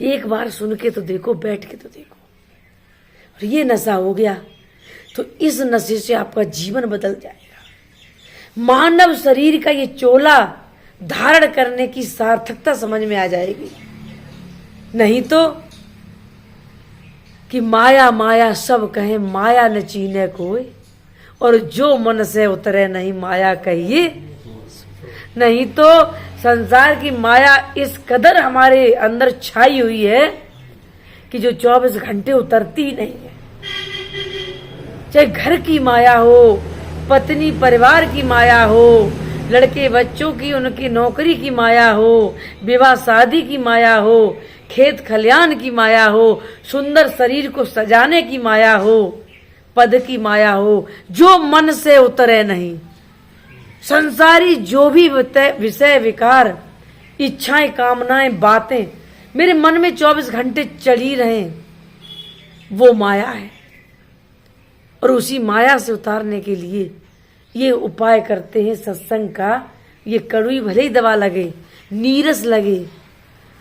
एक बार सुन के तो देखो, बैठ के तो देखो। और ये नशा हो गया तो इस नशे से आपका जीवन बदल जाएगा। मानव शरीर का ये चोला धारण करने की सार्थकता समझ में आ जाएगी। नहीं तो कि माया माया सब कहे, माया न चीने कोई, और जो मन से उतरे नहीं माया कहिए। नहीं तो संसार की माया इस कदर हमारे अंदर छाई हुई है कि जो 24 घंटे उतरती ही नहीं है। चाहे घर की माया हो, पत्नी परिवार की माया हो, लड़के बच्चों की उनकी नौकरी की माया हो, विवाह शादी की माया हो, खेत खलियान की माया हो, सुंदर शरीर को सजाने की माया हो, पद की माया हो, जो मन से उतरे नहीं। संसारी जो भी विषय विकार, इच्छाएं, कामनाएं, बातें मेरे मन में 24 घंटे चली रहे, वो माया है। और उसी माया से उतारने के लिए ये उपाय करते हैं सत्संग का। ये कड़वी भले ही दवा लगे, नीरस लगे,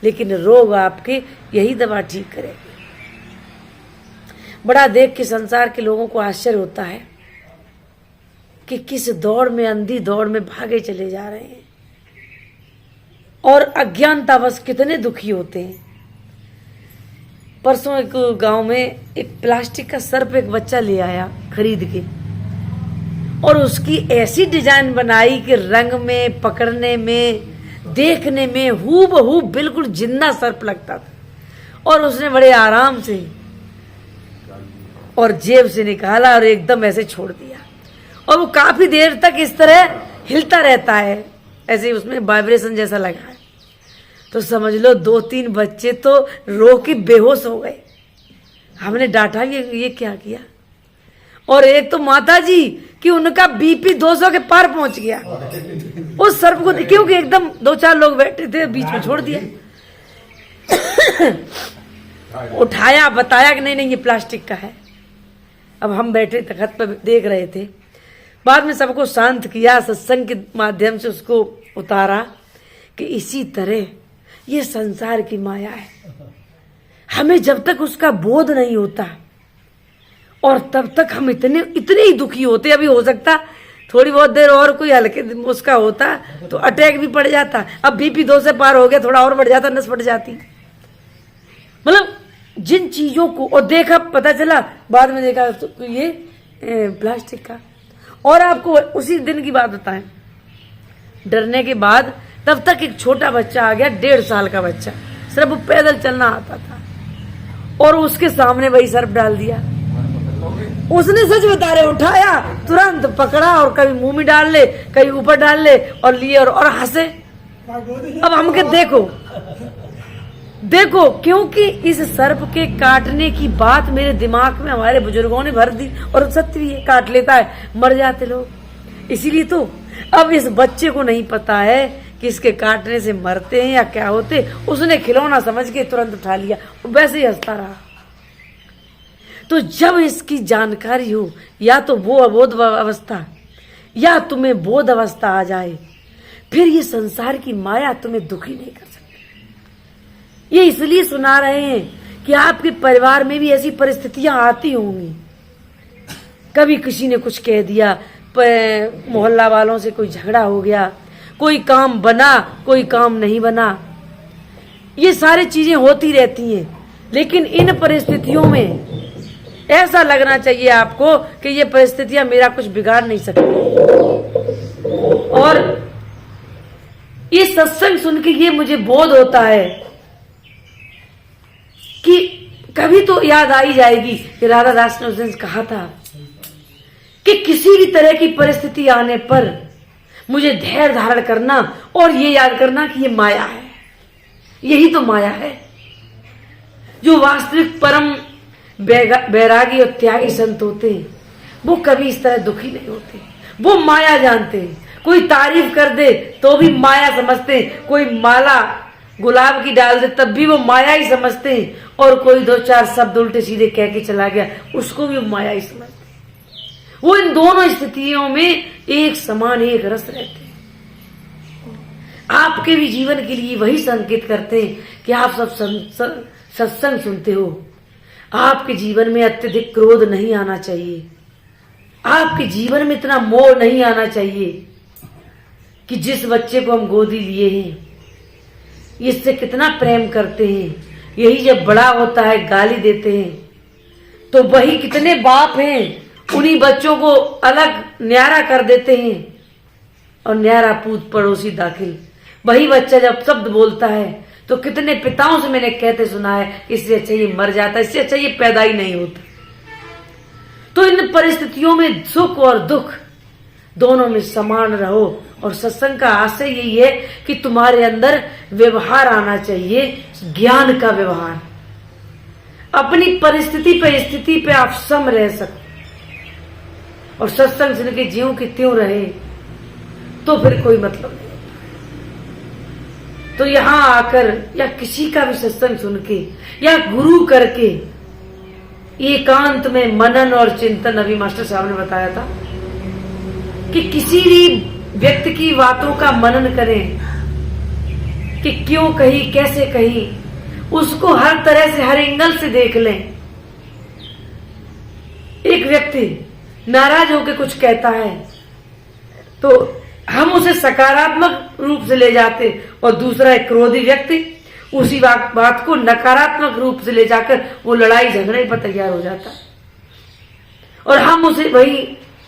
लेकिन रोग आपके यही दवा ठीक करेगी। बड़ा देख के संसार के लोगों को आश्चर्य होता है कि किस दौड़ में, अंधी दौड़ में भागे चले जा रहे हैं और अज्ञानतावश कितने दुखी होते हैं। परसों एक गांव में एक प्लास्टिक का सर्प एक बच्चा ले आया खरीद के, और उसकी ऐसी डिजाइन बनाई कि रंग में, पकड़ने में, देखने में हूबहू बिल्कुल जिंदा सर्प लगता था। और उसने बड़े आराम से और जेब से निकाला और एकदम ऐसे छोड़ दिया, और वो काफी देर तक इस तरह हिलता रहता है, ऐसे उसमें वाइब्रेशन जैसा लगा है। तो समझ लो 2-3 बच्चे तो रो के बेहोश हो गए। हमने डांटा ये क्या किया। और एक तो माता जी कि उनका बीपी 200 के पार पहुंच गया उस सर्प को, क्योंकि एकदम 2-4 लोग बैठे थे, बीच में छोड़ दिया। उठाया, बताया कि नहीं ये प्लास्टिक का है। अब हम बैठे तखत पर देख रहे थे। बाद में सबको शांत किया, सत्संग के माध्यम से उसको उतारा कि इसी तरह ये संसार की माया है। हमें जब तक उसका बोध नहीं होता और तब तक हम इतने ही दुखी होते। अभी हो सकता थोड़ी बहुत देर और कोई हल्के उसका होता तो अटैक भी पड़ जाता। अब बीपी 2 से पार हो गया, थोड़ा और बढ़ जाता, नस बढ़ जाती। मतलब जिन चीजों को, और देखा, पता चला बाद में देखा तो ये प्लास्टिक का। और आपको उसी दिन की बात बताएं, डरने के बाद तब तक एक छोटा बच्चा आ गया, 1.5 साल का बच्चा, सिर्फ वो पैदल चलना आता था, और उसके सामने वही सर्प डाल दिया। उसने सच बता रहे, उठाया, तुरंत पकड़ा और कभी मुंह में डाल ले, कभी ऊपर डाल ले, और लिए और हंसे। अब हम के देखो, क्योंकि इस सर्प के काटने की बात मेरे दिमाग में हमारे बुजुर्गों ने भर दी, और सत्य भी है, काट लेता है, मर जाते लोग। इसीलिए तो अब इस बच्चे को नहीं पता है कि इसके काटने से मरते हैं या क्या होते। उसने खिलौना समझ के तुरंत उठा लिया, वैसे ही हंसता रहा। तो जब इसकी जानकारी हो, या तो वो अबोध अवस्था या तुम्हें बोध अवस्था आ जाए, फिर ये संसार की माया तुम्हें दुखी नहीं कर सकती। ये इसलिए सुना रहे हैं कि आपके परिवार में भी ऐसी परिस्थितियां आती होंगी। कभी किसी ने कुछ कह दिया, मोहल्ला वालों से कोई झगड़ा हो गया, कोई काम बना, कोई काम नहीं बना, ये सारी चीजें होती रहती हैं। लेकिन इन परिस्थितियों में ऐसा लगना चाहिए आपको कि ये परिस्थितियां मेरा कुछ बिगाड़ नहीं सकती। और ये सत्संग सुन के ये मुझे बोध होता है कि कभी तो याद आई जाएगी कि राधा दास ने उस दिन कहा था कि किसी भी तरह की परिस्थिति आने पर मुझे धैर्य धारण करना और ये याद करना कि ये माया है। यही तो माया है। जो वास्तविक परम बैरागी और त्यागी संत होते हैं वो कभी इस तरह दुखी नहीं होते। वो माया जानते हैं। कोई तारीफ कर दे तो भी माया समझते हैं, कोई माला गुलाब की डाल दे तब भी वो माया ही समझते हैं, और कोई 2-4 शब्द उल्टे सीधे कह के चला गया उसको भी वो माया ही समझते हैं। वो इन दोनों स्थितियों में एक समान, एक रस रहते हैं। आपके भी जीवन के लिए वही संकेत करते हैं कि आप सब सत्संग सुनते हो। आपके जीवन में अत्यधिक क्रोध नहीं आना चाहिए, आपके जीवन में इतना मोह नहीं आना चाहिए कि जिस बच्चे को हम गोदी लिए हैं इससे कितना प्रेम करते हैं, यही जब बड़ा होता है गाली देते हैं, तो वही कितने बाप हैं उन्हीं बच्चों को अलग न्यारा कर देते हैं और न्यारा पूत पड़ोसी दाखिल। वही बच्चा जब शब्द बोलता है तो कितने पिताओं से मैंने कहते सुना है इससे अच्छा ये मर जाता, इससे अच्छा ये पैदा ही नहीं होता। तो इन परिस्थितियों में सुख और दुख दोनों में समान रहो। और सत्संग का आशय यही है कि तुम्हारे अंदर व्यवहार आना चाहिए, ज्ञान का व्यवहार। अपनी परिस्थिति पे स्थिति पे आप सम रह सको और सत्संग सुन के ज्यों की त्यों रहे तो फिर कोई मतलब नहीं। तो यहां आकर या किसी का भी सत्संग सुन के या गुरु करके एकांत में मनन और चिंतन, अभी मास्टर साहब ने बताया था कि किसी भी व्यक्ति की बातों का मनन करें कि क्यों कही, कैसे कही, उसको हर तरह से, हर एंगल से देख लें। एक व्यक्ति नाराज होकर कुछ कहता है तो हम उसे सकारात्मक रूप से ले जाते और दूसरा एक क्रोधी व्यक्ति उसी बात को नकारात्मक रूप से ले जाकर वो लड़ाई झगड़े पर तैयार हो जाता और हम उसे वही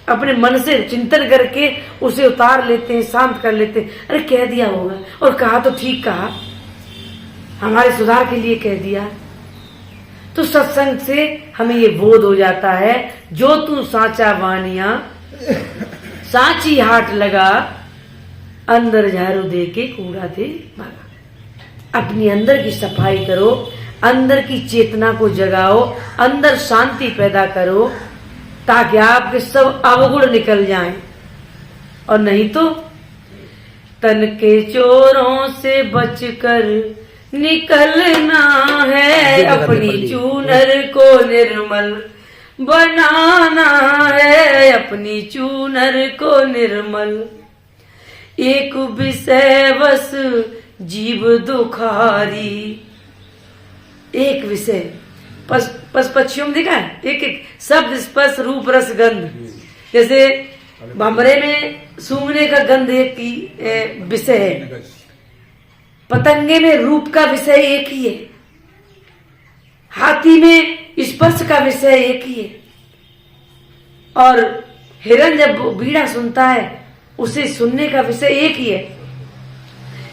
अपने मन से चिंतन करके उसे उतार लेते हैं, शांत कर लेते हैं। अरे कह दिया होगा और कहा तो ठीक कहा, हमारे सुधार के लिए कह दिया। तो सत्संग से हमें ये बोध हो जाता है, जो तू साचा वानिया साची हाट लगा, अंदर झाड़ू दे के कूड़ा दे भागा। अपनी अंदर की सफाई करो, अंदर की चेतना को जगाओ, अंदर शांति पैदा करो ताकि आपके सब अवगुण निकल जाएं। और नहीं तो तन के चोरों से बचकर निकलना है, अपनी चूनर को निर्मल बनाना है, अपनी चूनर को निर्मल। एक विषय बस जीव दुखारी, एक विषय पक्षियों में देखा है, एक एक शब्द स्पर्श रूप रस गंध। जैसे भंवरे में सूंघने का गंध एक विषय है, पतंगे में रूप का विषय एक ही है, हाथी में स्पर्श का विषय एक ही है, और हिरन जब बीड़ा सुनता है उसे सुनने का विषय एक ही है।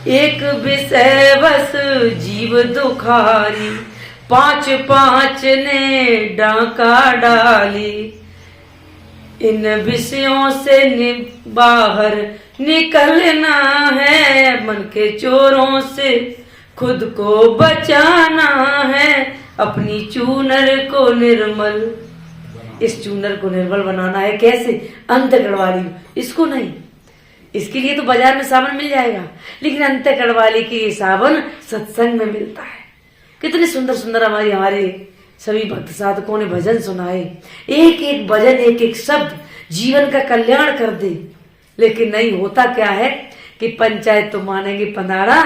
एक विषय बस जीव दुखारी, पांच पांच ने डाका डाली, इन विषयों से बाहर निकलना है, मन के चोरों से खुद को बचाना है, अपनी चूनर को निर्मल। इस चूनर को निर्मल बनाना है कैसे? अंतःकरण वाली, इसको नहीं, इसके लिए तो बाजार में साबुन मिल जाएगा, लेकिन अंतःकरण वाली की साबुन सत्संग में मिलता है। कितने सुंदर सुंदर हमारे सभी भक्त साधकों ने भजन सुनाए, एक एक भजन, एक एक शब्द जीवन का कल्याण कर दे। लेकिन नहीं, होता क्या है कि पंचायत तो मानेंगे, पंदाड़ा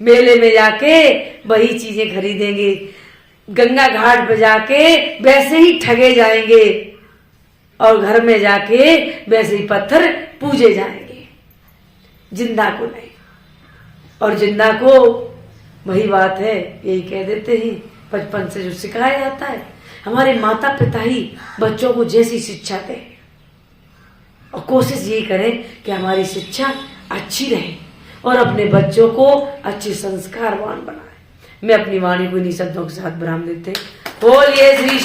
मेले में जाके वही चीजें खरीदेंगे, गंगा घाट पे जाके वैसे ही ठगे जाएंगे, और घर में जाके वैसे ही पत्थर पूजे जाएंगे, जिंदा को नहीं। और जिंदा को वही बात है, यही कह देते हैं बचपन से जो सिखाया जाता है। हमारे माता पिता ही बच्चों को जैसी शिक्षा दें और कोशिश यही करें कि हमारी शिक्षा अच्छी रहे और अपने बच्चों को अच्छे संस्कारवान बनाए। मैं अपनी वाणी को इन्हीं शब्दों के साथ विराम देते। बोलिए श्री